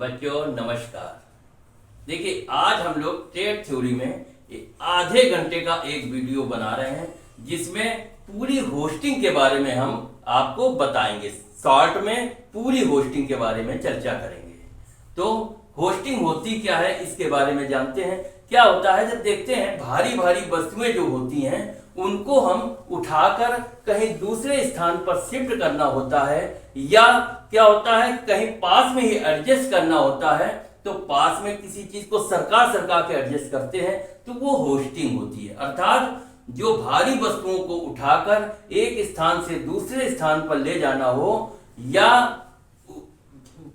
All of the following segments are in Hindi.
बच्चों नमस्कार। देखिए आज हम लोग ट्रेड थ्योरी में आधे घंटे का एक वीडियो बना रहे हैं जिसमें पूरी होस्टिंग के बारे में हम आपको बताएंगे। शॉर्ट में पूरी होस्टिंग के बारे में चर्चा करेंगे। तो होस्टिंग होती क्या है इसके बारे में जानते हैं। क्या होता है, जब देखते हैं भारी भारी वस्तुएं जो होती हैं उनको हम उठाकर कहीं दूसरे स्थान पर शिफ्ट करना होता है, या क्या होता है कहीं पास में ही एडजस्ट करना होता है, तो पास में किसी चीज को सरका के एडजस्ट करते हैं तो वो होस्टिंग होती है। अर्थात जो भारी वस्तुओं को उठाकर एक स्थान से दूसरे स्थान पर ले जाना हो, या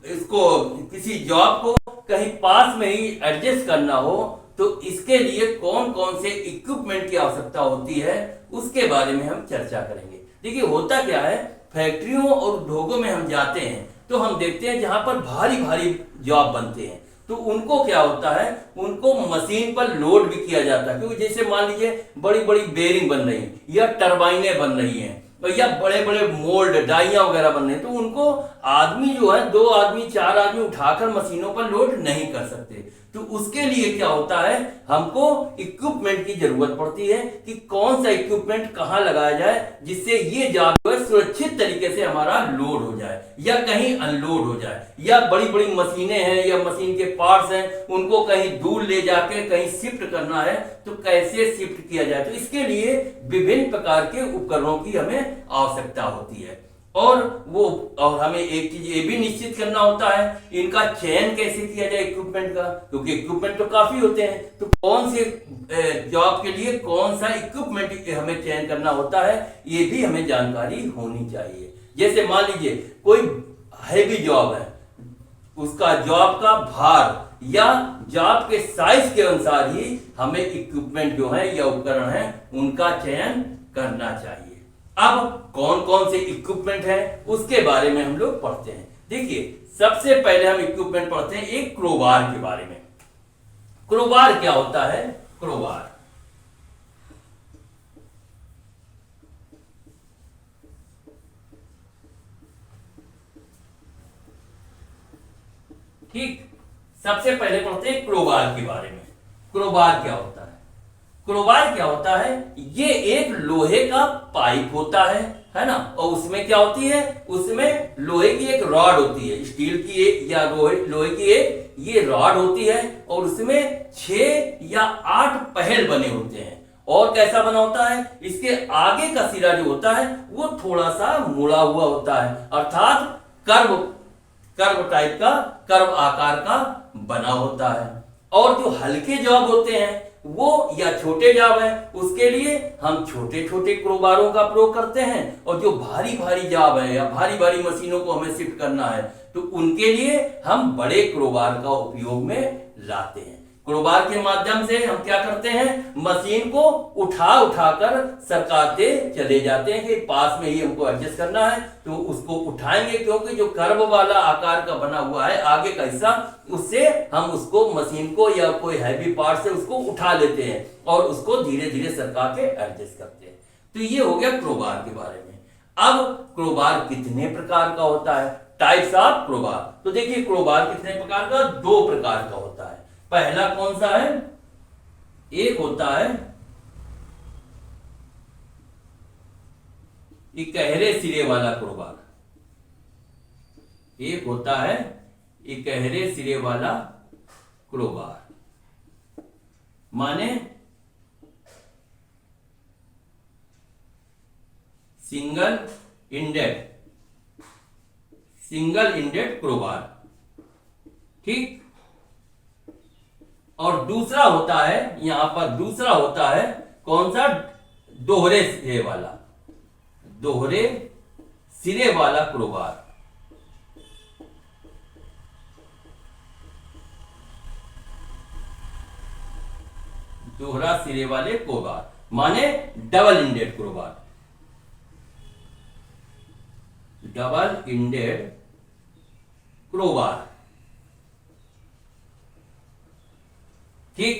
इसको किसी जॉब को कहीं पास में ही एडजस्ट करना हो, तो इसके लिए कौन कौन से इक्विपमेंट की आवश्यकता होती है उसके बारे में हम चर्चा करेंगे। देखिए होता क्या है, फैक्ट्रियों और उद्योगों में हम जाते हैं तो हम देखते हैं जहां पर भारी भारी जॉब बनते हैं तो उनको क्या होता है, उनको मशीन पर लोड भी किया जाता है। क्योंकि जैसे मान लीजिए बड़ी बड़ी बेरिंग बन रही है या टरबाइनें बन रही हैं या बड़े बड़े मोल्ड डाइयां वगैरह बन रहे हैं, तो उनको आदमी जो है 2 आदमी 4 आदमी उठाकर मशीनों पर लोड नहीं कर सकते। तो उसके लिए क्या होता है, हमको इक्विपमेंट की जरूरत पड़ती है कि कौन सा इक्विपमेंट कहां लगाया जाए जिससे ये जॉब जो है सुरक्षित तरीके से हमारा लोड हो जाए या कहीं अनलोड हो जाए, या बड़ी बड़ी मशीनें हैं या मशीन के पार्ट्स हैं उनको कहीं दूर ले जाके कहीं शिफ्ट करना है तो कैसे शिफ्ट किया जाए। तो इसके लिए विभिन्न प्रकार के उपकरणों की हमें आवश्यकता होती है। और हमें एक चीज ये भी निश्चित करना होता है, इनका चयन कैसे किया जाए इक्विपमेंट का, क्योंकि इक्विपमेंट तो काफी होते हैं। तो कौन से जॉब के लिए कौन सा इक्विपमेंट हमें चयन करना होता है ये भी हमें जानकारी होनी चाहिए। जैसे मान लीजिए कोई हैवी जॉब है, उसका जॉब का भार या जॉब के साइज के अनुसार ही हमें इक्विपमेंट जो है या उपकरण है उनका चयन करना चाहिए। अब कौन कौन से इक्विपमेंट है उसके बारे में हम लोग पढ़ते हैं। देखिए सबसे पहले हम इक्विपमेंट पढ़ते हैं एक क्रोबार के बारे में। क्रोबार क्या होता है, क्रोबार ठीक, सबसे पहले पढ़ते हैं क्रोबार के बारे में। क्रोबार क्या होता है, क्रोबार क्या होता है, ये एक लोहे का पाइप होता है ना। और उसमें क्या होती है, उसमें लोहे की एक रॉड होती है, स्टील की एक या लोहे की एक ये रॉड होती है, और उसमें 6 या 8 पहल बने होते हैं। और कैसा बना होता है, इसके आगे का सिरा जो होता है वो थोड़ा सा मुड़ा हुआ होता है, अर्थात कर्व टाइप का, कर्व आकार का बना होता है। और जो हल्के जॉब होते हैं वो या छोटे जॉब है उसके लिए हम छोटे छोटे क्रोबारों का प्रयोग करते हैं, और जो भारी भारी जॉब है या भारी भारी मशीनों को हमें शिफ्ट करना है तो उनके लिए हम बड़े क्रोबार का उपयोग में लाते हैं। क्रोबार के माध्यम से हम क्या करते हैं, मशीन को उठाकर सरकाते चले जाते हैं कि पास में ही हमको एडजस्ट करना है तो उसको उठाएंगे, क्योंकि जो कर्व वाला आकार का बना हुआ है आगे का हिस्सा, उससे हम उसको मशीन को या कोई हैवी पार्ट से उसको उठा लेते हैं और उसको धीरे धीरे सरका के एडजस्ट करते हैं। तो ये हो गया क्रोबार के बारे में। अब क्रोबार कितने प्रकार का होता है, टाइप्स ऑफ क्रोबार। तो देखिए क्रोबार कितने प्रकार का, 2 प्रकार का होता है। पहला कौन सा है, एक होता है इकहरे सिरे वाला क्रोबार, एक होता है इकहरे सिरे वाला क्रोबार, माने सिंगल इंडेड क्रोबार, ठीक। और दूसरा होता है, यहां पर दूसरा होता है कौन सा, दोहरे सिरे वाला क्रोबार। दोहरा सिरे वाले क्रोबार माने double ended crowbar, double ended crowbar, ठीक।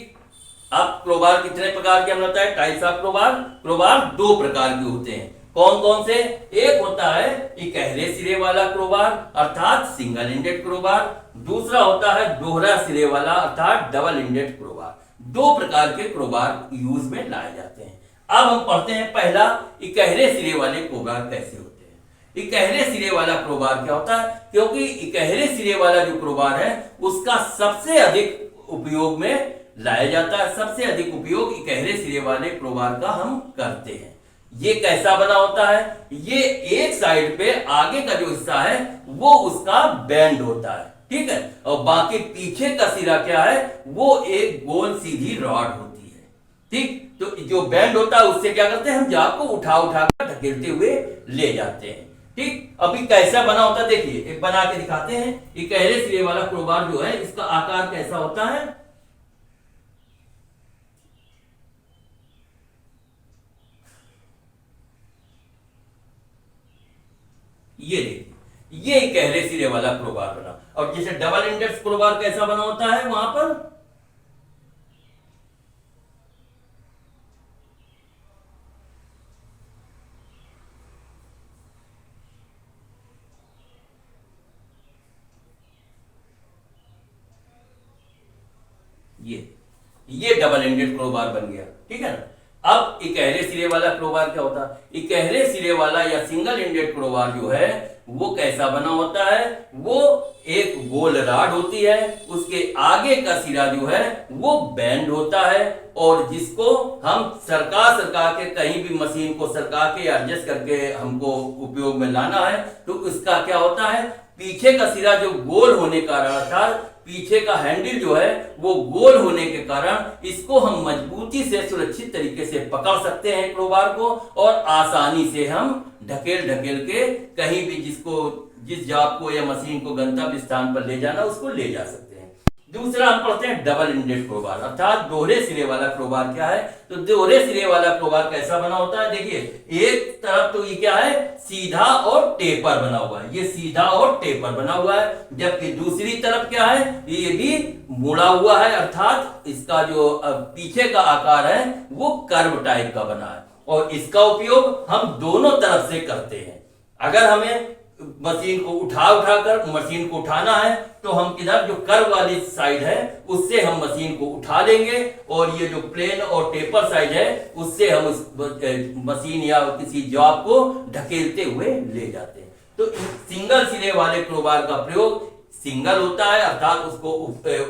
अब क्रोबार कितने प्रकार के हम बताए, टाइप्स ऑफ क्रोबार। क्रोबार 2 प्रकार के होते हैं। कौन कौन से? एक होता है इकहरे सिरे वाला क्रोबार अर्थात सिंगल इंडेड क्रोबार, दूसरा होता है दोहरा सिरे वाला अर्थात डबल इंडेड क्रोबार। दो प्रकार के क्रोबार यूज में लाए जाते हैं। अब हम पढ़ते हैं पहला इकहरे सिरे वाले क्रोबार कैसे होते हैं। इकहरे सिरे वाला क्रोबार क्या होता है? क्योंकि इकहरे सिरे वाला जो क्रोबार है उसका सबसे अधिक उपयोग में लाया जाता है, सबसे अधिक उपयोग इकहरे सिरे वाले क्रोबार का हम करते हैं। ये कैसा बना होता है? ये एक साइड पे आगे का जो हिस्सा है वो उसका बैंड होता है, ठीक है, और बाकी पीछे का सिरा क्या है? वो एक गोल सीधी रॉड होती है, ठीक। तो जो बैंड होता है उससे क्या करते हैं? हम जाप को उठा उठा कर धकेलते हुए ले जाते हैं, ठीक। अभी कैसा बना होता है देखिए, एक बना के दिखाते हैं। इकहरे सिरे वाला क्रोबार जो है इसका आकार कैसा होता है? ये देखिए, ये इकहरे सिरे वाला क्रोबार बना। और जैसे डबल इंडेक्स क्रोबार कैसा बना होता है वहां पर? ये डबल एंडेड क्रोबार बन गया, ठीक है ना। अब इकहरे सिरे वाला क्रोबार क्या होता है? इकहरे सिरे वाला या सिंगल एंडेड क्रोबार जो है वो कैसा बना होता है? वो एक गोल राड होती है, उसके आगे का सिरा जो है वो बैंड होता है, और जिसको हम सरका के कहीं भी मशीन को सरका के एडजस्ट करके हमको उपयोग में लाना है तो उसका क्या होता है? पीछे का सिरा जो गोल होने का अर्थात पीछे का हैंडल जो है वो गोल होने के कारण इसको हम मजबूती से सुरक्षित तरीके से पकड़ सकते हैं क्रोबार को, और आसानी से हम ढकेल ढकेल के कहीं भी जिस जाप को या मशीन को गंतव्य स्थान पर ले जाना उसको ले जा सकते हैं। दूसरा हम पढ़ते हैं डबल इंडेड क्रोबार अर्थात दोहरे सिरे वाला क्रोबार क्या है? तो दोहरे सिरे वाला क्रोबार कैसा बना होता है? देखिए, एक तरफ तो ये क्या है? सीधा और टेपर बना हुआ है, ये सीधा और टेपर बना हुआ है, जबकि दूसरी तरफ क्या है? ये भी मुड़ा हुआ है अर्थात इसका जो पीछे का आकार है वो कर्व टाइप का बना है, और इसका उपयोग हम दोनों तरफ से करते हैं। अगर हमें मशीन को उठाकर मशीन को उठाना है तो हम किधर जो कर्व वाली साइड है उससे हम मशीन को उठा लेंगे, और ये जो प्लेन और टेपर साइड है उससे हम उस मशीन या किसी जॉब को ढकेलते हुए ले जाते हैं। तो सिंगल सिरे वाले क्रोबार का प्रयोग सिंगल होता है अर्थात उसको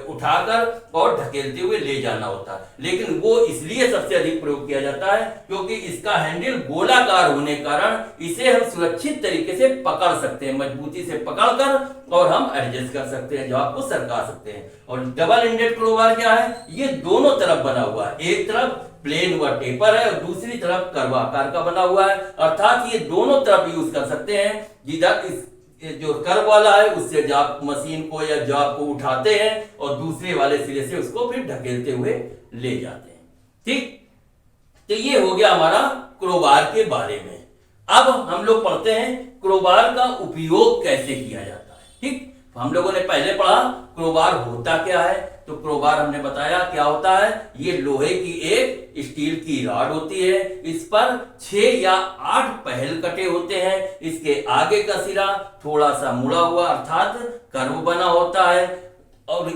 उठाकर और ढकेलते हुए ले जाना होता है, लेकिन वो इसलिए सबसे अधिक प्रयोग किया जाता है क्योंकि इसका हैंडल गोलाकार होने कारण इसे हम सुरक्षित तरीके से पकड़ सकते हैं, मजबूती से पकड़कर और हम एडजस्ट कर सकते हैं, जॉब को सरका सकते हैं। और डबल इंडेड क्रोबार क्या है? ये दोनों तरफ बना हुआ है, एक तरफ प्लेन हुआ टेपर है और दूसरी तरफ कर्व आकार का बना हुआ है, अर्थात ये दोनों तरफ यूज कर सकते हैं। जिधर इस जो कर्व वाला है उससे जॉब मशीन को या जॉब को उठाते हैं और दूसरे वाले सिरे से उसको फिर ढकेलते हुए ले जाते हैं, ठीक। तो ये हो गया हमारा क्रोबार के बारे में। अब हम लोग पढ़ते हैं क्रोबार का उपयोग कैसे किया जाता है, ठीक। हम लोगों ने पहले पढ़ा क्रोबार होता क्या है, तो क्रोबार हमने बताया क्या होता है। ये लोहे की एक स्टील की रॉड होती है, इस पर 6 या 8 पहल कटे होते हैं, इसके आगे का सिरा थोड़ा सा मुड़ा हुआ अर्थात कर्व बना होता है। और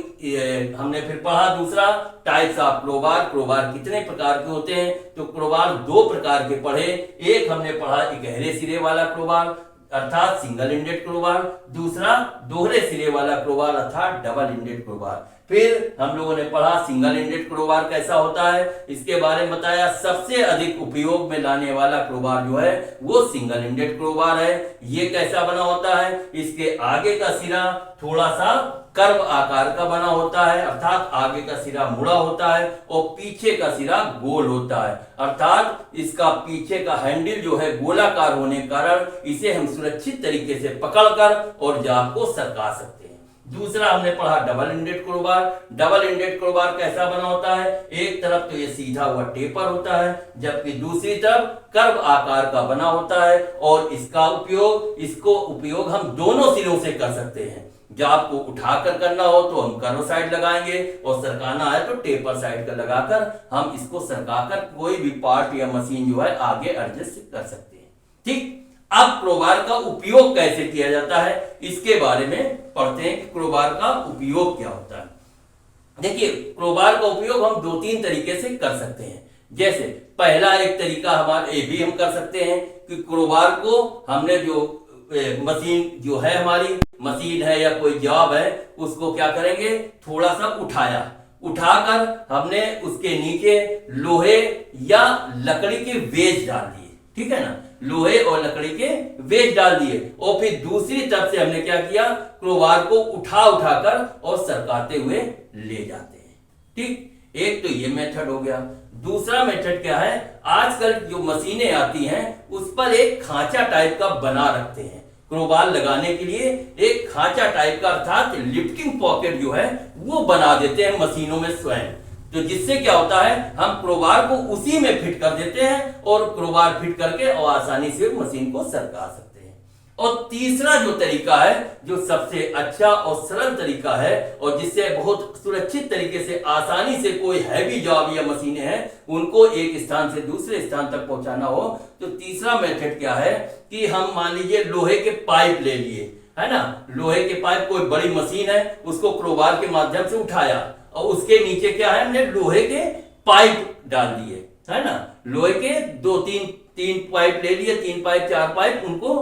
हमने फिर पढ़ा दूसरा टाइप्स ऑफ क्रोबार, क्रोबार कितने प्रकार के होते हैं, तो क्रोबार 2 प्रकार के पढ़े। एक हमने पढ़ा इकहरे सिरे वाला क्रोबार अर्थात सिंगल इंडेड क्रोबार, दूसरा दोहरे सिरे वाला क्रोबार अर्थात डबल इंडेड क्रोबार। फिर हम लोगों ने पढ़ा सिंगल इंडेड क्रोबार कैसा होता है, इसके बारे में बताया। सबसे अधिक उपयोग में लाने वाला क्रोबार जो है वो सिंगल इंडेड क्रोबार है। ये कैसा बना होता है? इसके आगे का सिरा थोड़ा सा कर्व आकार का बना होता है अर्थात आगे का सिरा मुड़ा होता है और पीछे का सिरा गोल होता है, अर्थात इसका पीछे का हैंडल जो है गोलाकार होने के कारण इसे हम सुरक्षित तरीके से पकड़कर और जाप को सरका सकते हैं। दूसरा हमने पढ़ा double ended crowbar. Double ended crowbar कैसा बना होता है? एक तरफ तो ये सीधा हुआ टेपर होता है, जबकि दूसरी तरफ कर्व आकार का बना होता है, और इसका उपयोग हम दोनों सिरों से कर सकते हैं। जाप को उठाकर करना हो तो हम कर्व साइड लगाएंगे, और सरकाना है तो टेपर साइड का लगाकर हम इसको सरकाकर कोई भी पार्ट या मशीन जो है आगे एडजस्ट कर सकते हैं, ठीक, अब क्रोबार का उपयोग कैसे किया जाता है इसके बारे में पढ़ते हैं कि क्रोबार का उपयोग क्या होता है। देखिए, क्रोबार का उपयोग हम दो तीन तरीके से कर सकते हैं। जैसे पहला एक तरीका हमारा ये भी हम कर सकते हैं कि क्रोबार को हमने जो मशीन जो है, हमारी मशीन है या कोई जॉब है, उसको क्या करेंगे, थोड़ा सा उठाकर हमने उसके नीचे लोहे या लकड़ी के वेज डाल दिए। ठीक है ना, लोहे और लकड़ी के वेज डाल दिए और फिर दूसरी तरफ से हमने क्या किया, क्रोबार को उठाकर और सरकाते हुए ले जाते हैं। ठीक, एक तो ये मेथड हो गया। दूसरा मेथड क्या है, आजकल जो मशीनें आती हैं उस पर एक खांचा टाइप का बना रखते हैं क्रोबार लगाने के लिए। एक खांचा टाइप का अर्थात लिफ्टिंग पॉकेट जो है वो बना देते हैं मशीनों में स्वयं। तो जिससे क्या होता है, हम क्रोबार को उसी में फिट कर देते हैं और क्रोबार फिट करके और आसानी से मशीन को सरका सकते हैं। और तीसरा जो तरीका है, जो सबसे अच्छा और सरल तरीका है और जिससे बहुत सुरक्षित तरीके से आसानी से कोई हैवी जॉब या मशीनें हैं उनको एक स्थान से दूसरे स्थान तक पहुंचाना हो, तो तीसरा मेथड क्या है कि हम मान लीजिए लोहे के पाइप ले लिए, है ना, लोहे के पाइप, कोई बड़ी मशीन है उसको क्रोबार के माध्यम से उठाया और उसके नीचे क्या है, हमने लोहे के पाइप डाल दिए, है ना, लोहे के तीन पाइप ले लिए, 3 पाइप 4 पाइप, उनको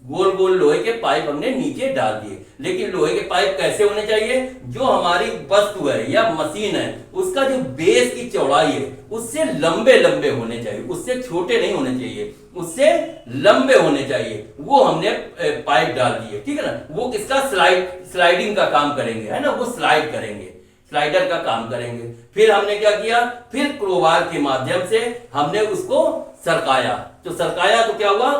गोल गोल लोहे के पाइप हमने नीचे डाल दिए। लेकिन लोहे के पाइप कैसे होने चाहिए, जो हमारी वस्तु है या मशीन है उसका जो बेस की चौड़ाई है उससे लंबे लंबे होने चाहिए, उससे छोटे नहीं होने चाहिए, उससे लंबे होने चाहिए। वो हमने पाइप डाल दिए। ठीक है ना, वो किसका, स्लाइडिंग का काम करेंगे, है ना, वो स्लाइड करेंगे, स्लाइडर का काम करेंगे। फिर हमने क्या किया, फिर क्रोबार के माध्यम से हमने उसको सरकाया। तो सरकाया तो क्या हुआ,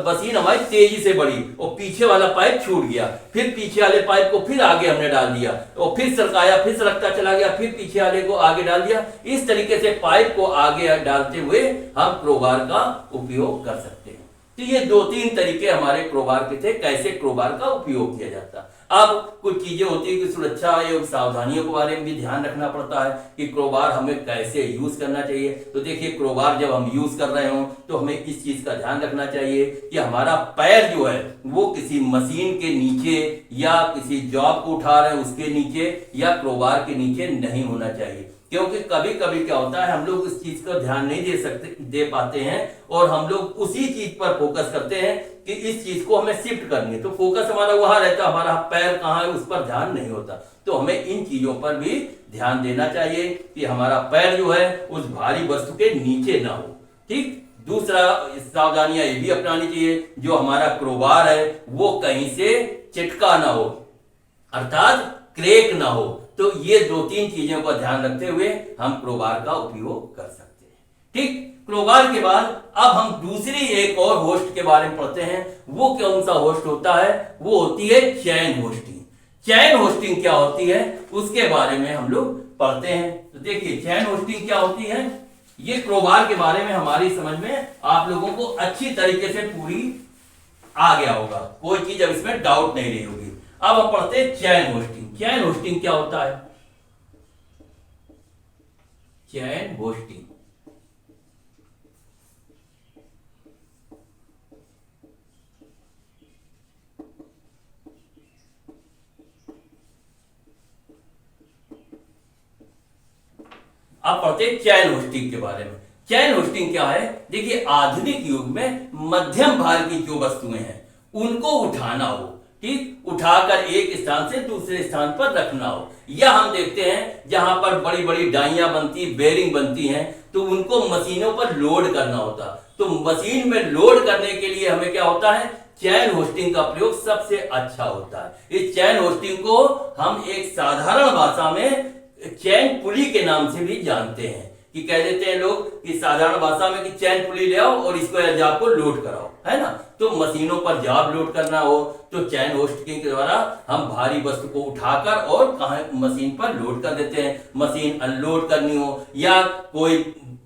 मशीन हमारी तेजी से बढ़ी और पीछे वाला पाइप छूट गया। फिर पीछे वाले पाइप को फिर आगे हमने डाल दिया और फिर सरकाया, फिर सरकता चला गया, फिर पीछे वाले को आगे डाल दिया। इस तरीके से पाइप को आगे डालते हुए हम क्रोबार का उपयोग कर सकते हैं। तो ये 2-3 तरीके हमारे क्रोबार के थे, कैसे क्रोबार का उपयोग किया जाता। अब कुछ चीजें होती है कि सुरक्षा एवं सावधानियों के बारे में भी ध्यान रखना पड़ता है कि क्रोबार हमें कैसे यूज करना चाहिए। तो देखिए, क्रोबार जब हम यूज कर रहे हो तो हमें इस चीज का ध्यान रखना चाहिए कि हमारा पैर जो है वो किसी मशीन के नीचे या किसी जॉब को उठा रहे हैं उसके नीचे या क्रोबार के नीचे नहीं होना चाहिए। क्योंकि कभी कभी क्या होता है, हम लोग इस चीज का ध्यान नहीं दे पाते हैं और हम लोग उसी चीज पर फोकस करते हैं कि इस चीज को हमें शिफ्ट करनी है, तो फोकस हमारा वहां रहता है, हमारा पैर कहाँ है उस पर ध्यान नहीं होता। तो हमें इन चीजों पर भी ध्यान देना चाहिए कि हमारा पैर जो है उस भारी वस्तु के नीचे ना हो। ठीक, दूसरा सावधानियां ये भी अपनानी चाहिए, जो हमारा क्रोबार है वो कहीं से चिटका ना हो, अर्थात क्रैक ना हो। तो ये 2-3 चीजों का ध्यान रखते हुए हम क्रोबार का उपयोग कर सकते हैं। ठीक, क्रोबार के बाद अब हम दूसरी एक और होस्ट के बारे में पढ़ते हैं। वो कौन सा होस्ट होता है, वो होती है चैन होस्टिंग। चैन होस्टिंग क्या होती है उसके बारे में हम लोग पढ़ते हैं। तो देखिए, चैन होस्टिंग क्या होती है, ये क्रोबार के बारे में हमारी समझ में आप लोगों को अच्छी तरीके से पूरी आ गया होगा, कोई चीज अब इसमें डाउट नहीं रही होगी। अब हम पढ़ते हैं चैन होस्टिंग। चैन होस्टिंग क्या होता है, चैन होस्टिंग अब पढ़ते हैं चैन होस्टिंग के बारे में। चैन होस्टिंग क्या है, देखिए, आधुनिक युग में मध्यम भार की जो वस्तुएं हैं उनको उठाना हो, ठीक, उठाकर एक स्थान से दूसरे स्थान पर रखना हो, या हम देखते हैं जहां पर बड़ी बड़ी डाइयां बनती, बेरिंग बनती हैं, तो उनको मशीनों पर लोड करना होता। तो मशीन में लोड करने के लिए हमें क्या होता है, चैन होस्टिंग का प्रयोग सबसे अच्छा होता है। इस चैन होस्टिंग को हम एक साधारण भाषा में चैन पुली के नाम से भी जानते हैं, कि कह देते हैं लोग कि साधारण भाषा में कि चैन पुली ले आओ और इसको जाब को लोड कराओ, है ना। तो मशीनों पर जाब लोड करना हो तो चैन होस्टिंग के द्वारा हम भारी वस्तु को उठाकर और कहां मशीन पर लोड कर देते हैं। मशीन अनलोड करनी हो या कोई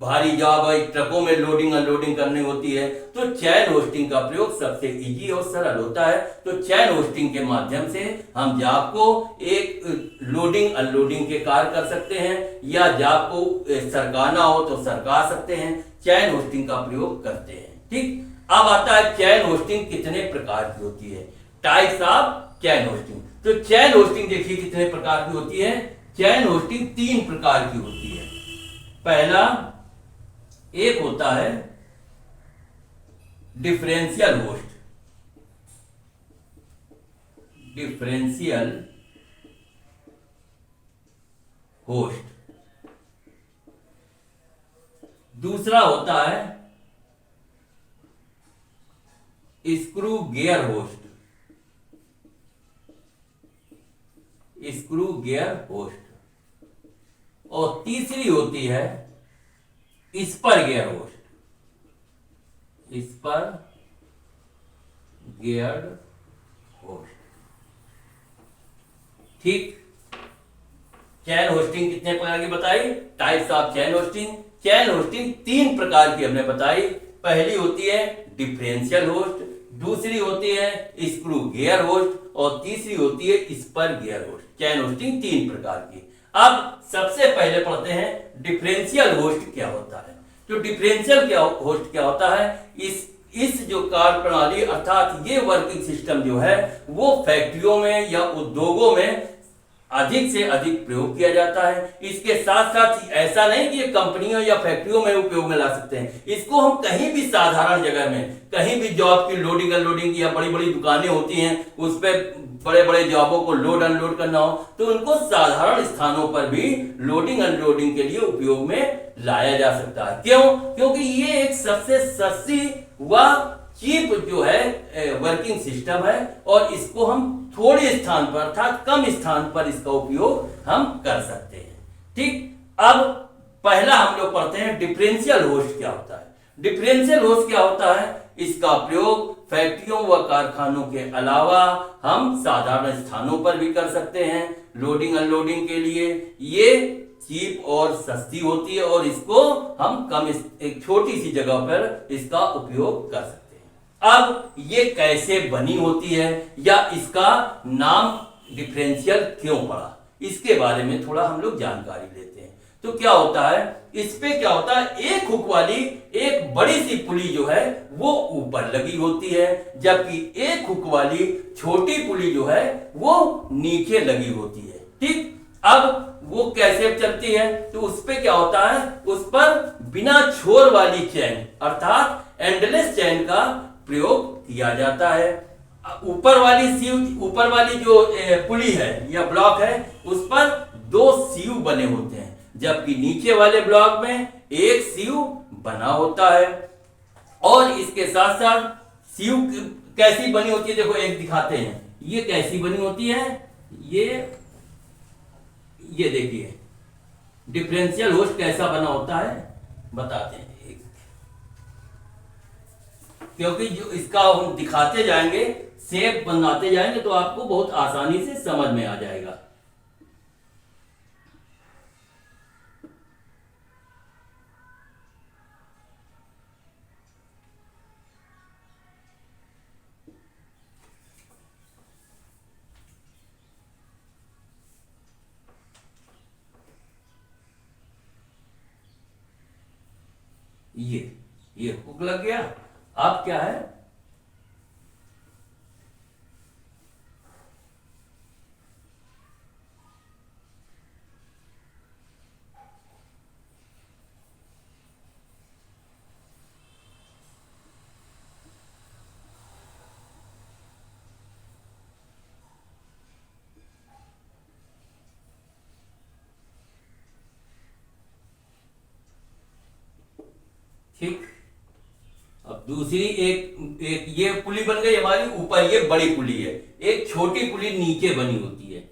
भारी जॉब है, ट्रकों में लोडिंग अनलोडिंग करनी होती है, तो चैन होस्टिंग का प्रयोग सबसे इजी और सरल होता है। तो चैन होस्टिंग के माध्यम से हम जॉब को एक लोडिंग अनलोडिंग के कार्य कर सकते हैं, या जॉब को सरकाना हो तो सरका सकते हैं, चैन होस्टिंग का प्रयोग करते हैं। ठीक, अब आता है चैन होस्टिंग कितने प्रकार की होती है, टाइप्स ऑफ चैन होस्टिंग। तो चैन होस्टिंग देखिए कितने प्रकार की होती है। चैन होस्टिंग 3 प्रकार की होती है। पहला एक होता है डिफरेंशियल होस्ट, डिफरेंशियल होस्ट। दूसरा होता है screw gear hoist, screw gear hoist. और तीसरी होती है spur gear hoist, spur gear hoist. ठीक, चैन होस्टिंग कितने प्रकार की बताई, types of chain hoisting. Chain hoisting 3 प्रकार की हमने बताई। पहली होती है डिफरेंशियल होस्ट, दूसरी होती है स्क्रू गियर होस्ट और तीसरी होती है स्पर गियर होस्ट। चैन होस्टिंग 3 प्रकार की। अब सबसे पहले पढ़ते हैं डिफरेंशियल होस्ट क्या होता है। तो डिफरेंशियल होस्ट क्या होता है, इस जो कार्य प्रणाली अर्थात ये वर्किंग सिस्टम जो है वो फैक्ट्रियों में या उद्योगों में अधिक से अधिक प्रयोग किया जाता है। इसके साथ साथ ऐसा नहीं कि ये कंपनियों या फैक्ट्रियों में उपयोग में ला सकते हैं, इसको हम कहीं भी साधारण जगह में, कहीं भी जॉब की लोडिंग अनलोडिंग या बड़ी बड़ी दुकानें होती हैं उस पर बड़े बड़े जॉबों को लोड अनलोड करना हो तो उनको साधारण स्थानों पर भी लोडिंग अनलोडिंग के लिए उपयोग में लाया जा सकता है। क्यों? क्योंकि ये एक सबसे सस्ती व चीप जो है वर्किंग सिस्टम है और इसको हम थोड़े स्थान पर अर्थात कम स्थान पर इसका उपयोग हम कर सकते हैं। ठीक, अब पहला हम लोग पढ़ते हैं डिफरेंशियल होस्ट क्या होता है। डिफरेंशियल होस्ट क्या होता है, इसका प्रयोग फैक्ट्रियों व कारखानों के अलावा हम साधारण स्थानों पर भी कर सकते हैं लोडिंग अनलोडिंग के लिए। ये चीप और सस्ती होती है और इसको हम एक छोटी सी जगह पर इसका उपयोग कर सकते हैं। अब ये कैसे बनी होती है या इसका नाम डिफरेंशियल क्यों पड़ा, इसके बारे में थोड़ा हम लोग जानकारी लेते हैं। तो क्या होता है, इस पे क्या होता है, एक हुक वाली एक बड़ी सी पुली जो है वो ऊपर लगी होती है, जबकि एक हुक वाली छोटी पुली जो है वो नीचे लगी होती है। ठीक, अब वो कैसे चलती है, तो उस पे क्या होता है, उस पर बिना छोर वाली चैन अर्थात एंडलेस चैन का प्रयोग किया जाता है। ऊपर वाली जो पुली है या ब्लॉक है उस पर 2 सीव बने होते हैं, जबकि नीचे वाले ब्लॉक में एक सीव बना होता है। और इसके साथ साथ सीव कैसी बनी होती है, देखो एक दिखाते हैं, ये कैसी बनी होती है, ये देखिए डिफरेंशियल होस्ट कैसा बना होता है बताते हैं। क्योंकि जो इसका हम दिखाते जाएंगे, शेप बनाते जाएंगे तो आपको बहुत आसानी से समझ में आ जाएगा। ये हुक लग गया। अब क्या है, ठीक। अब दूसरी एक ये पुली बन गई हमारी, ऊपर ये बड़ी पुली है, एक छोटी पुली नीचे बनी होती है।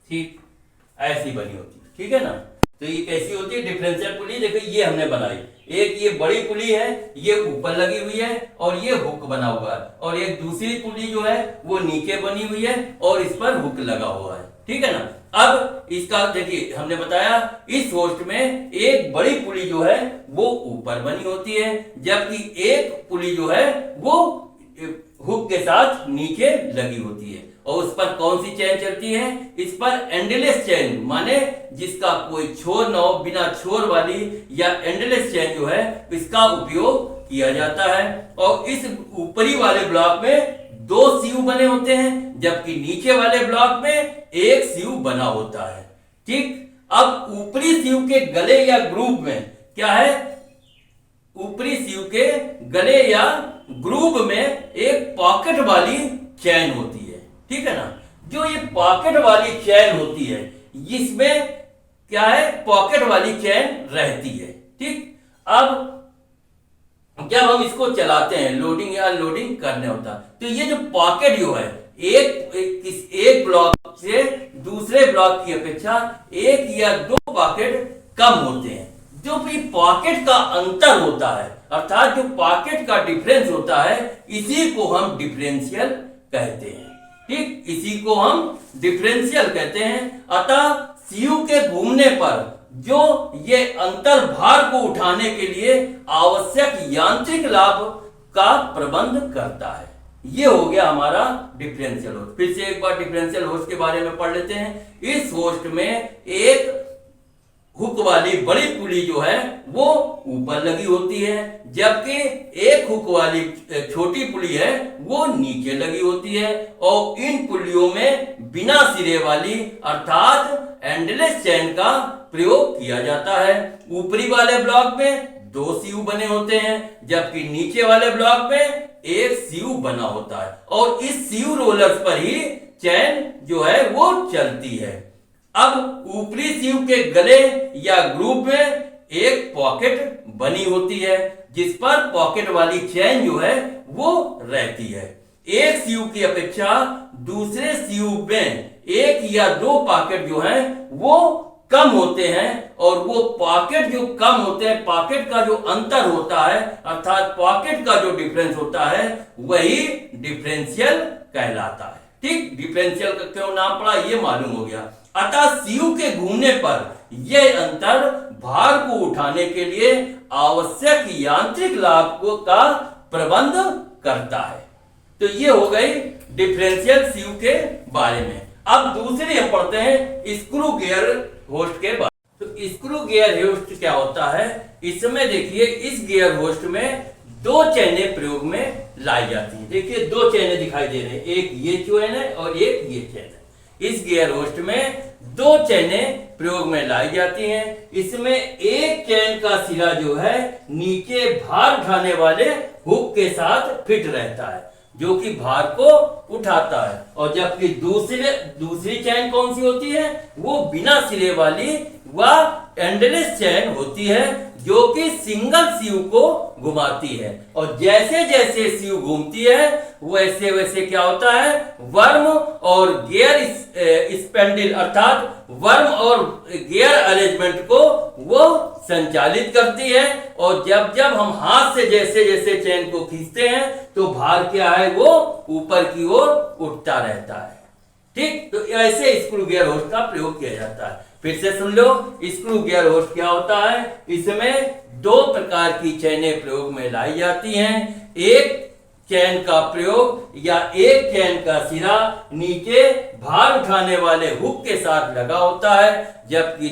ठीक, ऐसी बनी होती है। ठीक है ना। तो ये कैसी होती है डिफरेंशियल पुली? देखो ये हमने बनाई, एक ये बड़ी पुली है, ये ऊपर लगी हुई है और ये हुक बना हुआ है, और एक दूसरी पुली जो है वो नीचे बनी हुई है और इस पर हुक लगा हुआ है, ठीक है ना। अब इसका देखिए हमने बताया इस होस्ट में एक बड़ी पुली जो है वो ऊपर बनी होती है, जबकि एक पुली जो है वो हुक के साथ नीचे लगी होती है। और उस पर कौन सी चेन चलती है? इस पर एंडलेस चेन, माने जिसका कोई छोर न हो, बिना छोर वाली या एंडलेस चेन जो है इसका उपयोग किया जाता है। और इस ऊपरी वाले ब्लॉक में 2 सीयू बने होते हैं, जबकि नीचे वाले ब्लॉक में 1 सीयू बना होता है, ठीक। अब ऊपरी सीयू के गले या ग्रुप में क्या है? ऊपरी सीयू के गले या ग्रुप में एक पॉकेट वाली चैन होती है, ठीक है ना। जो ये पॉकेट वाली चैन होती है इसमें क्या है? पॉकेट वाली चैन रहती है, ठीक। अब जब हम इसको चलाते हैं, लोडिंग या अनलोडिंग करने होता है, तो ये जो पॉकेट जो है एक ब्लॉक से दूसरे ब्लॉक की अपेक्षा 1 या 2 पॉकेट कम होते हैं। जो भी पॉकेट का अंतर होता है, अर्थात जो पॉकेट का डिफरेंस होता है, इसी को हम डिफरेंशियल कहते हैं, ठीक। इसी को हम डिफरेंशियल कहते हैं। अतः सीयू के घूमने पर जो ये अंतर भार को उठाने के लिए आवश्यक यांत्रिक लाभ का प्रबंध करता है। ये हो गया हमारा डिफरेंशियल होस्ट। फिर से एक बार डिफरेंशियल होस्ट के बारे में पढ़ लेते हैं। इस होस्ट में एक हुक वाली बड़ी पुली जो है वो ऊपर लगी होती है, जबकि एक हुक वाली छोटी पुली है वो नीचे लगी होती है। और इन पुलियों में बिना सिरे वाली अर्थात एंडलेस चेन का प्रयोग किया जाता है। ऊपरी वाले ब्लॉक में 2 सीयू बने होते हैं, जबकि नीचे वाले ब्लॉक में 1 सीयू बना होता है। और इस सीयू रोलर्स पर ही चैन जो है वो चलती है। अब ऊपरी सीयू के गले या ग्रुप में एक पॉकेट बनी होती है, जिस पर पॉकेट वाली चैन जो है वो रहती है। एक सीयू की अपेक्षा दूसरे सीयू में 1 या 2 पॉकेट जो है वो कम होते हैं, और वो पॉकेट जो कम होते हैं, पॉकेट का जो अंतर होता है, अर्थात पॉकेट का जो डिफरेंस होता है, वही डिफरेंशियल कहलाता है, ठीक। डिफरेंशियल का क्यों नाम पड़ा ये मालूम हो गया। अतः सीयू के घूमने पर यह अंतर भार को उठाने के लिए आवश्यक यांत्रिक लाभ को का प्रबंध करता है। तो ये हो गई डिफरेंशियल सीयू के बारे में। अब दूसरी हम पढ़ते हैं स्क्रू गियर होस्ट के बारे में। तो स्क्रू गियर होस्ट क्या होता है? इसमें देखिए इस गियर होस्ट में 2 चैनें प्रयोग में लाई जाती है। देखिए 2 चैनें दिखाई दे रहे हैं, एक ये चैन है और एक ये चैन है। इस गियर होस्ट में 2 चैनें प्रयोग में लाई जाती हैं। इसमें एक चैन का सिरा जो है नीचे भार उठाने वाले हुक के साथ फिट रहता है, जो कि भार को उठाता है। और जबकि दूसरी चैन कौन सी होती है? वो बिना सिरे वाली व एंडलेस चैन होती है, जो कि सिंगल सीयू को घुमाती है। और जैसे जैसे सीयू घूमती है वैसे वैसे क्या होता है? वर्म और गियर स्पेंडिल अर्थात वर्म और गियर अरेंजमेंट को वो संचालित करती है। और जब जब हम हाथ से जैसे जैसे चैन को खींचते हैं तो भार क्या है? वो ऊपर की ओर उठता रहता है, ठीक। तो ऐसे स्क्रू गियर होस्ट का प्रयोग किया जाता है। फिर से सुन लो, स्क्रू गियर होस्ट क्या होता है? इसमें 2 प्रकार की चैनें प्रयोग में लाई जाती हैं। एक चैन का प्रयोग या एक चैन का सिरा नीचे भार उठाने वाले हुक के साथ लगा होता है, जबकि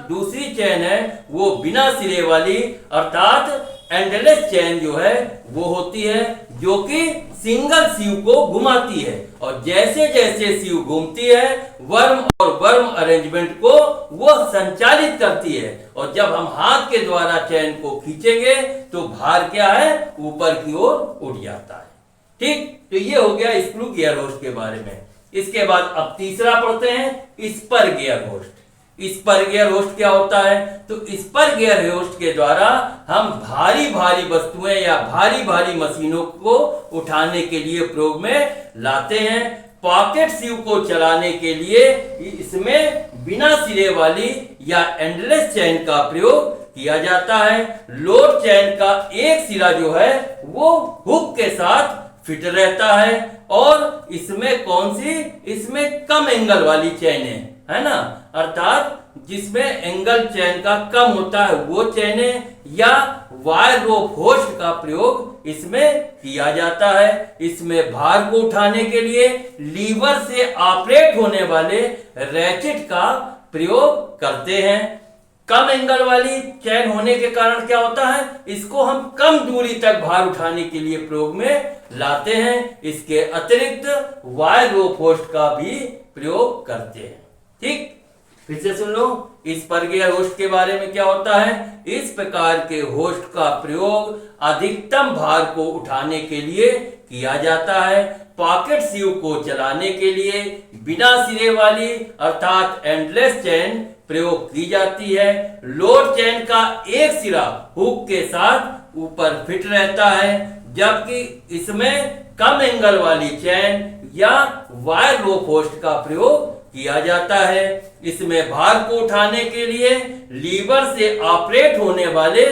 दूसरी चैन है वो बिना सिरे वाली अर्थात एंडलेस चैन जो है वो होती है, जो कि सिंगल सीयू को घुमाती है। और जैसे जैसे सीयू घूमती है वर्म और वर्म अरेंजमेंट को वो संचालित करती है। और जब हम हाथ के द्वारा चैन को खींचेंगे तो भार क्या है? ऊपर की ओर उठ जाता है, ठीक। तो ये हो गया स्क्रू गियर होस्ट के बारे में। इसके बाद अब तीसरा पढ़ते हैं spur gear hoist. Spur gear hoist क्या होता है? तो स्पर गियर होस्ट के द्वारा हम भारी भारी वस्तुएं या भारी भारी मशीनों को उठाने के लिए प्रयोग में लाते हैं। पॉकेट सीयू को चलाने के लिए इसमें बिना सिरे वाली या एंडलेस चेन का प्रयोग किया जाता है। लोड चेन का एक सिरा जो है वो हुक के साथ फिट रहता है और इसमें कौन सी, इसमें कम एंगल वाली चेन है ना, अर्थात जिसमें एंगल चेन का कम होता है वो चेनें या वायर रोप होस्ट का प्रयोग इसमें किया जाता है। इसमें भार को उठाने के लिए लीवर से ऑपरेट होने वाले रैचेट का प्रयोग करते हैं। कम एंगल वाली चेन होने के कारण क्या होता है, इसको हम कम दूरी तक भार उठाने के लिए प्रयोग में लाते हैं। इसके अतिरिक्त वायर रोप होस्ट का भी प्रयोग करते हैं। ठीक, फिर से सुन लो, इस परगेयर होस्ट के बारे में क्या होता है। इस प्रकार के होस्ट का प्रयोग अधिकतम भार को उठाने के लिए किया जाता है। पॉकेट सीव को चलाने के लिए बिना सिरे वाली अर्थात एंडलेस चेन प्रयोग की जाती है। लोड चेन का एक सिरा हुक के साथ ऊपर फिट रहता है, जबकि इसमें कम एंगल वाली चेन या वायर रोप होस्ट का प्रयोग किया जाता है। इसमें भार को उठाने के लिए लीवर से ऑपरेट होने वाले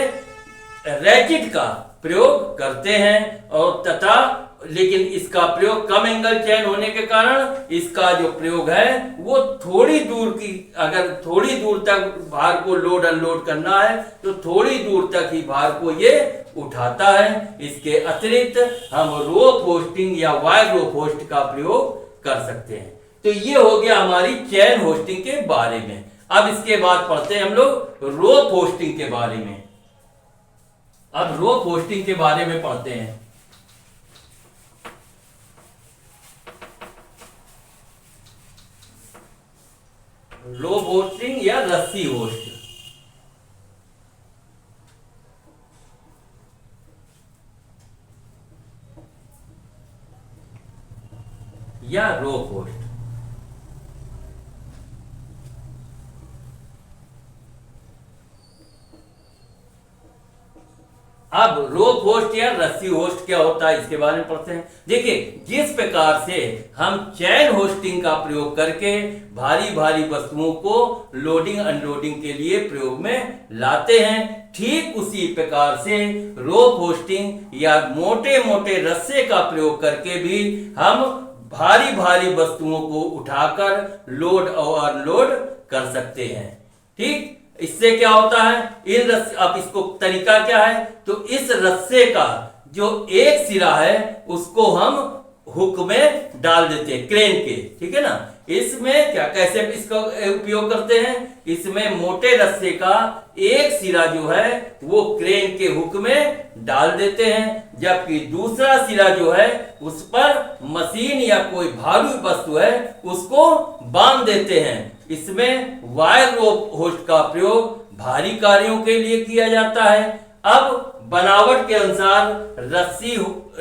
रैकेट का प्रयोग करते हैं और तथा लेकिन इसका प्रयोग कम एंगल चेन होने के कारण इसका जो प्रयोग है वो थोड़ी दूर की, अगर थोड़ी दूर तक भार को लोड अनलोड करना है तो थोड़ी दूर तक ही भार को ये उठाता है। इसके अतिरिक्त हम रोप होस्टिंग या वायर रोप होस्ट का प्रयोग कर सकते हैं। तो ये हो गया हमारी चेन होस्टिंग के बारे में। अब इसके बाद पढ़ते हैं हम लोग रोप होस्टिंग के बारे में। अब रोप होस्टिंग के बारे में पढ़ते हैं। रोप होस्टिंग या रस्सी होस्ट। या रोप होस्ट। अब रोप होस्ट या रस्सी होस्ट क्या होता है इसके बारे में पढ़ते हैं। देखिए, जिस प्रकार से हम चैन होस्टिंग का प्रयोग करके भारी भारी वस्तुओं को लोडिंग अनलोडिंग के लिए प्रयोग में लाते हैं, ठीक उसी प्रकार से रोप होस्टिंग या मोटे मोटे रस्से का प्रयोग करके भी हम भारी भारी वस्तुओं को उठाकर लोड और अनलोड कर सकते हैं। ठीक, इससे क्या होता है, इन रस्से, अब इसको तरीका क्या है, तो इस रस्से का जो एक सिरा है उसको हम हुक में डाल देते हैं क्रेन के, ठीक है ना। इसमें क्या, कैसे इसका उपयोग करते हैं, इसमें मोटे रस्से का एक सिरा जो है वो क्रेन के हुक में डाल देते हैं, जबकि दूसरा सिरा जो है उस पर मशीन या कोई भारी वस्तु है उसको बांध देते हैं। इसमें वायर रोप होस्ट का प्रयोग भारी कार्यों के लिए किया जाता है। अब बनावट के अनुसार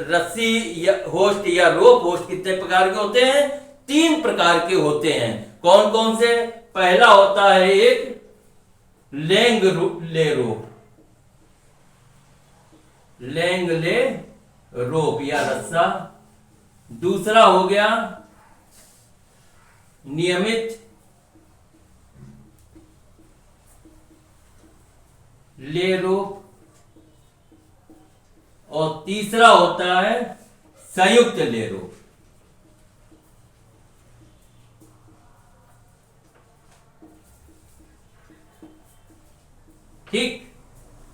रस्सी या होस्ट या रोप होस्ट कितने प्रकार के होते हैं, 3 प्रकार के होते हैं। कौन कौन से, पहला होता है एक लेंगले रोप या रस्सा। दूसरा हो गया नियमित ले रोप और तीसरा होता है संयुक्त ले रोप। ठीक,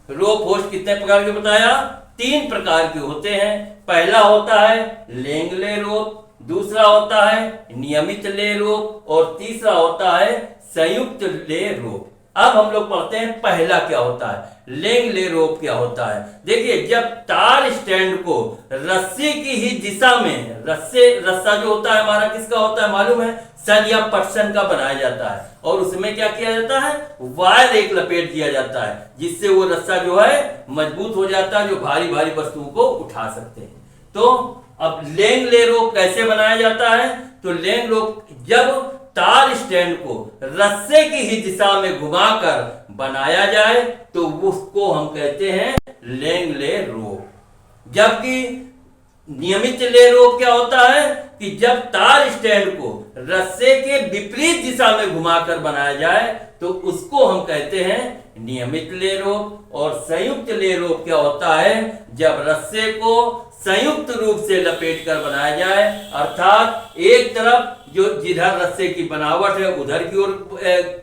रोप होस्ट कितने प्रकार के बताया, 3 प्रकार के होते हैं। पहला होता है लेंगले रोप, दूसरा होता है नियमित ले रोप और तीसरा होता है संयुक्त ले रोप। अब हम लोग पढ़ते हैं पहला क्या होता है, लेंगले रोप क्या होता है। देखिए, जब तार स्टैंड को रस्सी की ही दिशा में, रस्सा जो होता है हमारा किसका होता है मालूम है, सन या पटसन का बनाया जाता है और उसमें क्या किया जाता है, वायर एक लपेट दिया जाता है जिससे वो रस्सा जो है मजबूत हो जाता है, जो भारी भारी वस्तुओं को उठा सकते हैं। तो अब लेंगले रोप कैसे बनाया जाता है, तो लेंग रोप जब तार स्टैंड को रस्से की ही दिशा में घुमाकर बनाया जाए तो उसको हम कहते हैं लेंगले रोप। जबकि नियमित ले रोप क्या होता है कि जब तार स्टैंड को रस्से के विपरीत दिशा में घुमाकर बनाया जाए तो उसको हम कहते हैं नियमित ले रोप। और संयुक्त ले रोप क्या होता है, जब रस्से को संयुक्त रूप से लपेट कर बनाया जाए, अर्थात एक तरफ जो जिधर रस्से की बनावट है उधर की ओर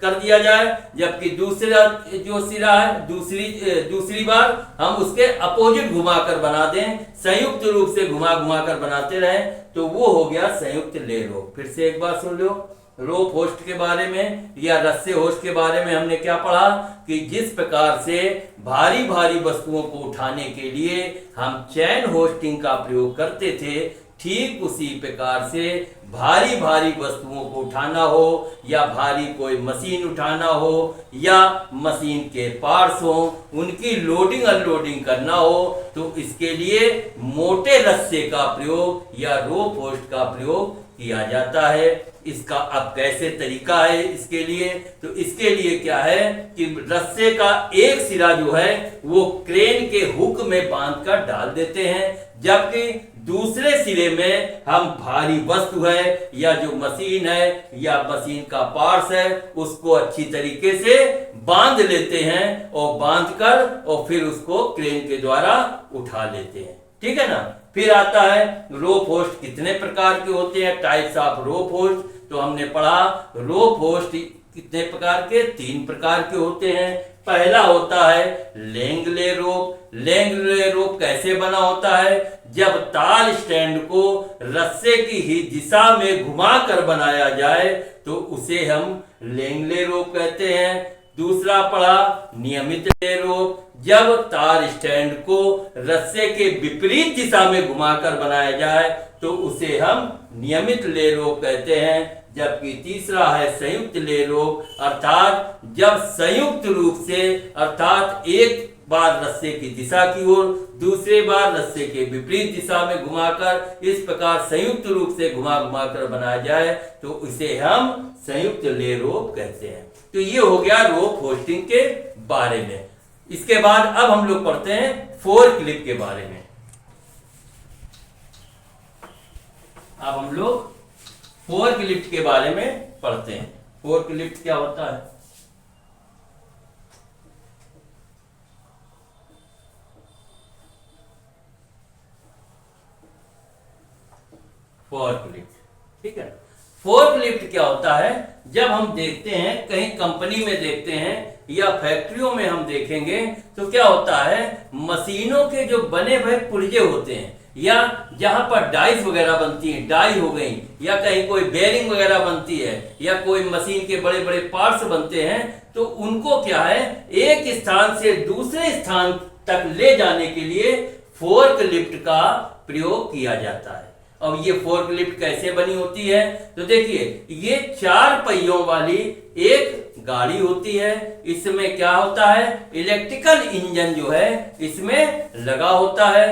कर दिया जाए, जबकि दूसरा जो सिरा है दूसरी बार हम उसके अपोजिट घुमाकर बना दें, संयुक्त रूप से घुमा घुमा कर बनाते रहें, तो वो हो गया संयुक्त ले रोप। फिर से एक बार सुन लो, रोप होस्ट के बारे में या रस्से होस्ट के बारे में हमने क्या पढ़ा कि जिस प्रकार से भारी भारी वस्तुओं को उठाने के लिए हम चैन होस्टिंग का प्रयोग करते थे, ठीक उसी प्रकार से भारी भारी वस्तुओं को उठाना हो या भारी कोई मशीन उठाना हो या मशीन के पार्ट्स हो उनकी लोडिंग अनलोडिंग करना हो, तो इसके लिए मोटे रस्से का प्रयोग या रोप होस्ट का प्रयोग किया जाता है। इसका अब कैसे तरीका है इसके लिए, तो इसके लिए क्या है कि रस्से का एक सिरा जो है वो क्रेन के हुक में बांधकर डाल देते हैं, जबकि दूसरे सिरे में हम भारी वस्तु है या जो मशीन है या मशीन का पार्ट्स है उसको अच्छी तरीके से बांध लेते हैं और बांधकर और फिर उसको क्रेन के द्वारा उठा लेते हैं। ठीक है ना। फिर आता है रोप होस्ट कितने प्रकार के होते हैं, टाइप्स ऑफ रोप होस्ट। तो हमने पढ़ा रोप होस्ट कितने प्रकार के, 3 प्रकार के होते हैं। पहला होता है लेंगले रोप। लेंगले रोप कैसे बना होता है, जब तार स्टैंड को रस्से की ही दिशा में घुमाकर बनाया जाए तो उसे हम लेंगले रोप कहते हैं। दूसरा पढ़ा नियमित ले रोप, जब तार स्टैंड को रस्से के विपरीत दिशा में घुमाकर बनाया जाए तो उसे हम नियमित ले रोप कहते हैं। जबकि तीसरा है संयुक्त ले रोप, अर्थात जब संयुक्त रूप से अर्थात एक बार रस्से की दिशा की ओर दूसरे बार रस्से के विपरीत दिशा में घुमाकर इस प्रकार संयुक्त रूप से घुमा घुमाकर बनाया जाए तो इसे हम संयुक्त ले रोप कहते हैं। तो ये हो गया रोप होस्टिंग के बारे में। इसके बाद अब हम लोग पढ़ते हैं फोर्क लिफ्ट के बारे में। अब हम लोग फोर्क लिफ्ट के बारे में पढ़ते हैं। फोर्क लिफ्ट क्या होता है, फोर्क लिफ्ट। ठीक है, फोर्क लिफ्ट क्या होता है, जब हम देखते हैं कहीं कंपनी में देखते हैं या फैक्ट्रियों में हम देखेंगे तो क्या होता है, मशीनों के जो बने हुए पुर्जे होते हैं या जहां पर डाइस वगैरह बनती है, डाई हो गई या कहीं कोई बेरिंग वगैरह बनती है या कोई मशीन के बड़े बड़े पार्ट्स बनते हैं, तो उनको क्या है एक स्थान से दूसरे स्थान तक ले जाने के लिए फोर्क लिफ्ट का प्रयोग किया जाता है। अब ये फोर्क लिफ्ट कैसे बनी होती है, तो देखिए ये 4 पहियों वाली एक गाड़ी होती है। इसमें क्या होता है, इलेक्ट्रिकल इंजन जो है इसमें लगा होता है,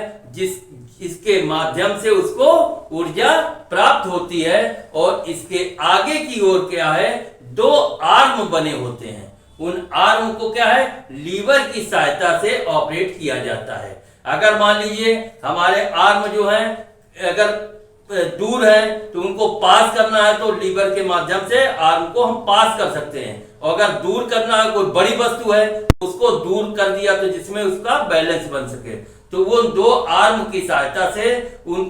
इसके माध्यम से उसको ऊर्जा प्राप्त होती है। और इसके आगे की ओर क्या है, 2 आर्म बने होते हैं। उन आर्म को क्या है, लीवर की सहायता से ऑपरेट किया जाता है। अगर मान लीजिए हमारे आर्म जो है अगर दूर है तो उनको पास करना है तो लीवर के माध्यम से आर्म को हम पास कर सकते हैं, और अगर दूर करना है कोई बड़ी वस्तु है उसको दूर कर दिया तो जिसमें उसका बैलेंस बन सके, तो वो 2 आर्म की सहायता से उन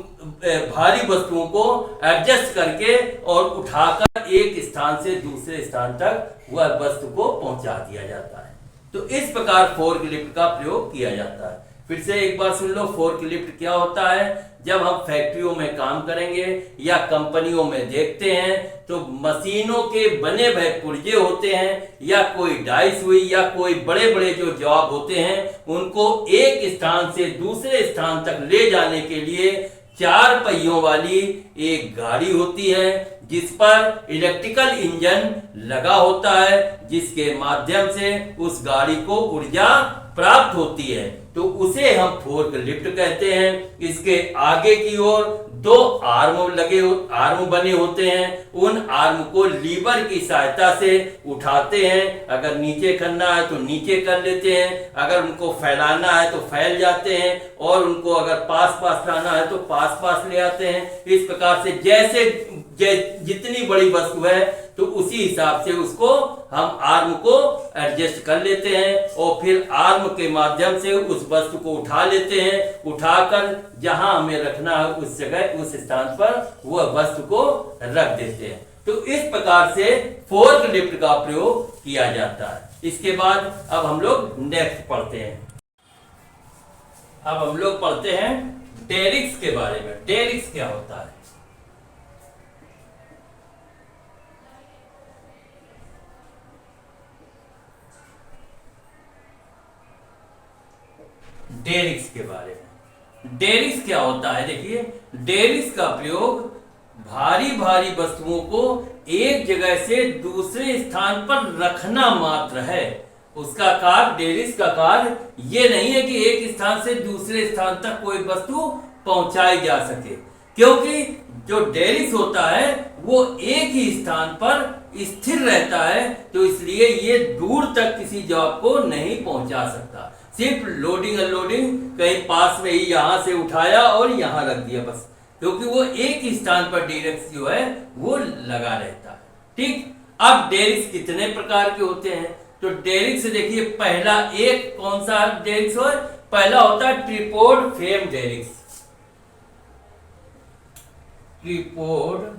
भारी वस्तुओं को एडजस्ट करके और उठाकर एक स्थान से दूसरे स्थान तक वह वस्तु को पहुंचा दिया जाता है। तो इस प्रकार फोर्क लिफ्ट का प्रयोग किया जाता है। फिर से एक बार सुन लो, फोर्क लिफ्ट क्या होता है, जब हम फैक्ट्रियों में काम करेंगे या कंपनियों में देखते हैं तो मशीनों के बने हुए पुर्जे होते हैं या कोई डाइस हुई या कोई बड़े बड़े जो जॉब होते हैं उनको एक स्थान से दूसरे स्थान तक ले जाने के लिए 4 पहियों वाली एक गाड़ी होती है जिस पर इलेक्ट्रिकल इंजन लगा होता है, जिसके माध्यम से उस गाड़ी को ऊर्जा प्राप्त होती है। तो उसे हम फोर्क लिफ्ट कहते हैं। इसके आगे की ओर दो आर्म बने होते हैं। उन आर्म को लीवर की सहायता से उठाते हैं। अगर नीचे करना है तो नीचे कर लेते हैं, अगर उनको फैलाना है तो फैल जाते हैं, और उनको अगर पास पास लाना है तो पास पास ले आते हैं। इस प्रकार से जैसे जितनी बड़ी वस्तु है तो उसी हिसाब से उसको हम आर्म को एडजस्ट कर लेते हैं, और फिर आर्म के माध्यम से उस वस्तु को उठा लेते हैं। उठाकर जहां हमें रखना है उस जगह, उस स्थान पर वह वस्तु को रख देते हैं। तो इस प्रकार से फोर्क लिफ्ट का प्रयोग किया जाता है। इसके बाद अब हम लोग नेक्स्ट पढ़ते हैं। अब हम लोग पढ़ते हैं डेरिक्स के बारे में। डेरिक्स क्या होता है? डेरिक्स के बारे में। डेरिक्स क्या होता है? देखिए, डेरिक्स का प्रयोग भारी भारी वस्तुओं को एक जगह से दूसरे स्थान पर रखना मात्र है। उसका कार्य, डेरिक्स का कार्य ये नहीं है कि एक स्थान से दूसरे स्थान तक कोई वस्तु पहुंचाई जा सके, क्योंकि जो डेरिक्स होता है वो एक ही स्थान पर स्थिर रहता है, तो इसलिए ये दूर तक किसी जॉब को नहीं पहुंचा सकता। सिर्फ लोडिंग अनलोडिंग कहीं पास में ही यहां से उठाया और यहां रख दिया बस, क्योंकि वो एक ही स्थान पर डेरिक्स जो है वो लगा रहता है। ठीक, अब डेरिक्स कितने प्रकार के होते हैं? तो डेरिक्स देखिए, पहला एक कौन सा डेरिक्स हो? पहला होता है ट्रिपोड फ्रेम डेरिक्स। ट्रिपोड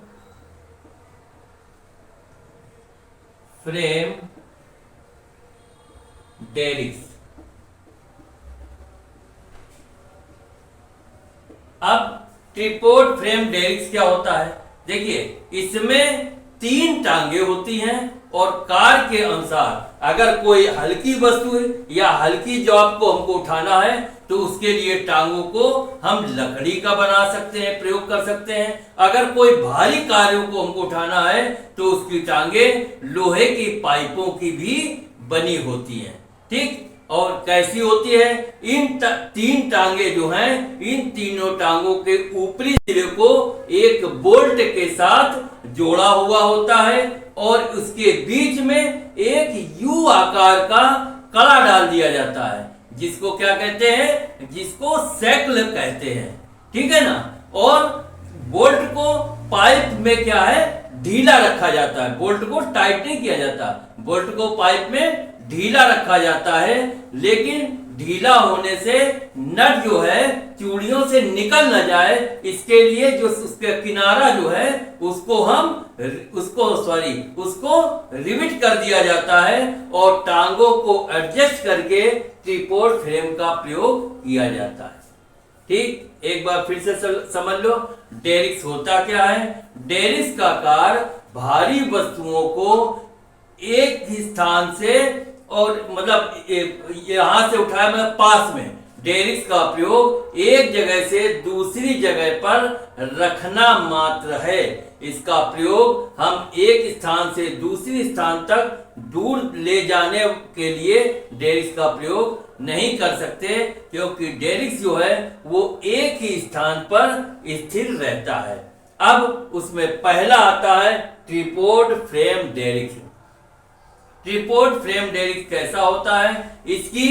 फ्रेम डेरिक्स। अब ट्रिपोड फ्रेम डेरिक्स क्या होता है? देखिए, इसमें 3 टांगे होती हैं, और कार्य के अनुसार अगर कोई हल्की वस्तु या हल्की जॉब को हमको उठाना है तो उसके लिए टांगों को हम लकड़ी का बना सकते हैं, प्रयोग कर सकते हैं। अगर कोई भारी कार्यों को हमको उठाना है तो उसकी टांगे लोहे की पाइपों की भी बनी होती हैं। ठीक, और कैसी होती है? इन 3 टांगे जो हैं, इन तीनों टांगों के ऊपरी सिरे को एक बोल्ट के साथ जोड़ा हुआ होता है, और उसके बीच में एक यू आकार का कड़ा डाल दिया जाता है, जिसको क्या कहते हैं? जिसको सैकल कहते हैं। ठीक है ना? और बोल्ट को पाइप में क्या है? ढीला रखा जाता है। बोल्ट को टाइट नहीं किया जाता, बोल्ट को पाइप में ढीला रखा जाता है, लेकिन ढीला होने से नट जो है चूड़ियों से निकल न जाए, इसके लिए जो उसका किनारा जो है उसको रिविट कर दिया जाता है, और टांगों को एडजस्ट करके ट्रिपोड फ्रेम का प्रयोग किया जाता है। ठीक, एक बार फिर से समझ लो, डेरिक्स होता क्या है? डेरिक्स का कार्य भारी वस्तुओं को एक ही स्थान से, और मतलब यहां से उठाया मतलब पास में, डेरिक्स का प्रयोग एक जगह से दूसरी जगह पर रखना मात्र है। इसका प्रयोग हम एक स्थान से दूसरी स्थान तक दूर ले जाने के लिए डेरिक्स का प्रयोग नहीं कर सकते, क्योंकि डेरिक्स जो है वो एक ही स्थान पर स्थिर रहता है। अब उसमें पहला आता है ट्रिपोड फ्रेम डेरिक्स। ट्रिपोड फ्रेम डेरिक्स कैसा होता है? इसकी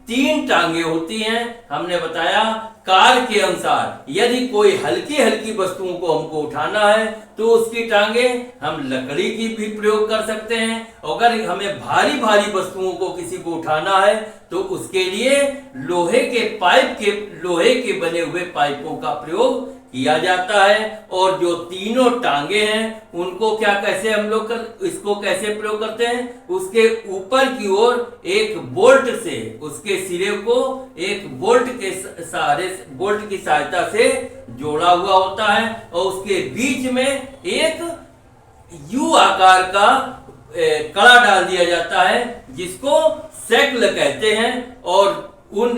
3 टांगे होती हैं। हमने बताया कार्य के अनुसार, यदि कोई हल्की हल्की वस्तुओं को हमको उठाना है तो उसकी टांगे हम लकड़ी की भी प्रयोग कर सकते हैं। अगर हमें भारी भारी वस्तुओं को किसी को उठाना है तो उसके लिए लोहे के बने हुए पाइपों का प्रयोग किया जाता है। और जो तीनों टांगे हैं उनको क्या कैसे हम लोग इसको कैसे प्रयोग करते हैं? उसके ऊपर की ओर एक बोल्ट से, उसके सिरे को एक बोल्ट की सहायता से जोड़ा हुआ होता है, और उसके बीच में एक यू आकार का कड़ा डाल दिया जाता है, जिसको सैकल कहते हैं। और उन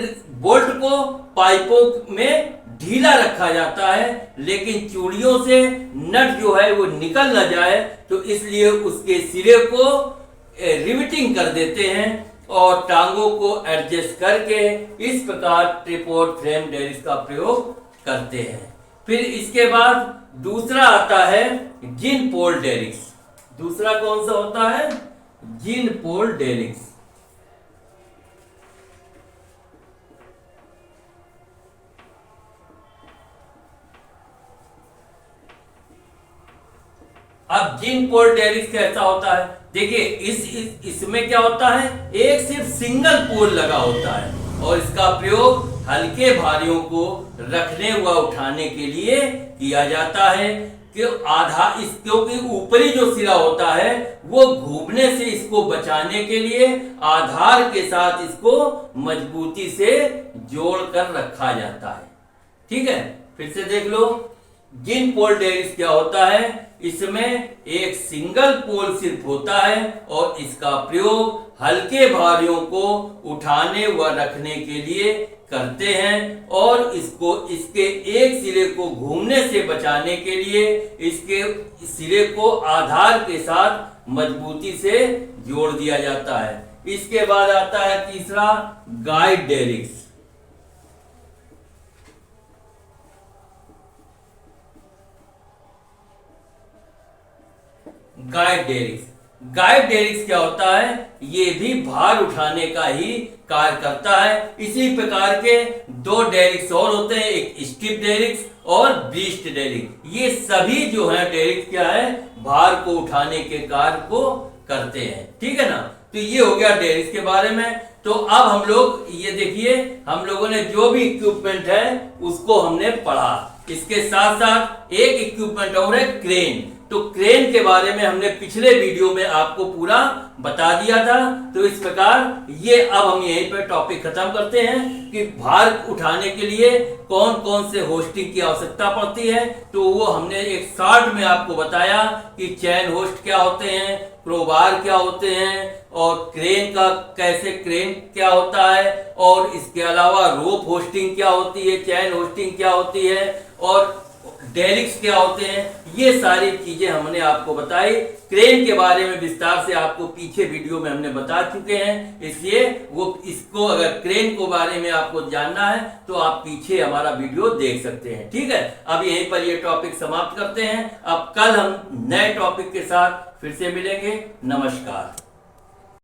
बोल्ट को पाइपों में ढीला रखा जाता है, लेकिन चूड़ियों से नट जो है वो निकल न जाए, तो इसलिए उसके सिरे को रिविटिंग कर देते हैं। और टांगों को एडजस्ट करके इस प्रकार ट्रिपोड फ्रेम डेरिक्स का प्रयोग करते हैं। फिर इसके बाद दूसरा आता है जिन पोल डेरिक्स। दूसरा कौन सा होता है? जिन पोल डेरिक्स। अब जिन पोल डेरिक्स कैसा होता है? देखिए इसमें क्या होता है, एक सिर्फ सिंगल पोल लगा होता है और इसका प्रयोग हल्के भारियों को रखने व उठाने के लिए किया जाता है कि क्योंकि ऊपरी जो सिरा होता है वो घूमने से इसको बचाने के लिए आधार के साथ इसको मजबूती से जोड़कर रखा जाता है। ठीक है, फिर से देख लो। जिन पोल डेरिक्स क्या होता है? इसमें एक सिंगल पोल सिर्फ होता है और इसका प्रयोग हल्के भारियों को उठाने व रखने के लिए करते हैं और इसके एक सिरे को घूमने से बचाने के लिए इसके सिरे को आधार के साथ मजबूती से जोड़ दिया जाता है। इसके बाद आता है तीसरा गाइड डेरिक्स। गाइड डेरिक्स। गाइड डेरिक्स क्या होता है? ये भी भार उठाने का ही कार्य करता है। इसी प्रकार के दो डेरिक्स और होते हैं, एक स्टिफ डेरिक्स और ब्रीस्ट डेरिक्स। ये सभी जो है डेरिक्स क्या है? भार को उठाने के कार्य को करते हैं। ठीक है ना? तो ये हो गया डेरिक्स के बारे में। तो अब हम लोग ये देखिए, हम लोगों ने जो भी इक्विपमेंट है उसको हमने पढ़ा। इसके साथ साथ एक इक्विपमेंट और है क्रेन। तो क्रेन के बारे में हमने पिछले वीडियो में आपको पूरा बता दिया था। तो इस प्रकार ये अब हम यहीं पर टॉपिक खत्म करते हैं कि भार उठाने के लिए कौन कौन से होस्टिंग की आवश्यकता पड़ती है। तो वो हमने एक शॉर्ट में आपको बताया कि चैन होस्ट क्या होते हैं, क्रोबार क्या होते हैं और क्रेन का क्रेन क्या होता है, और इसके अलावा रोप होस्टिंग क्या होती है, चैन होस्टिंग क्या होती है और डेरिक्स क्या होते हैं। ये सारी चीजें हमने आपको बताई। क्रेन के बारे में विस्तार से आपको पीछे वीडियो में हमने बता चुके हैं, इसलिए वो इसको अगर क्रेन के बारे में आपको जानना है तो आप पीछे हमारा वीडियो देख सकते हैं। ठीक है, अब यहीं पर ये टॉपिक समाप्त करते हैं। अब कल हम नए टॉपिक के साथ फिर से मिलेंगे। नमस्कार।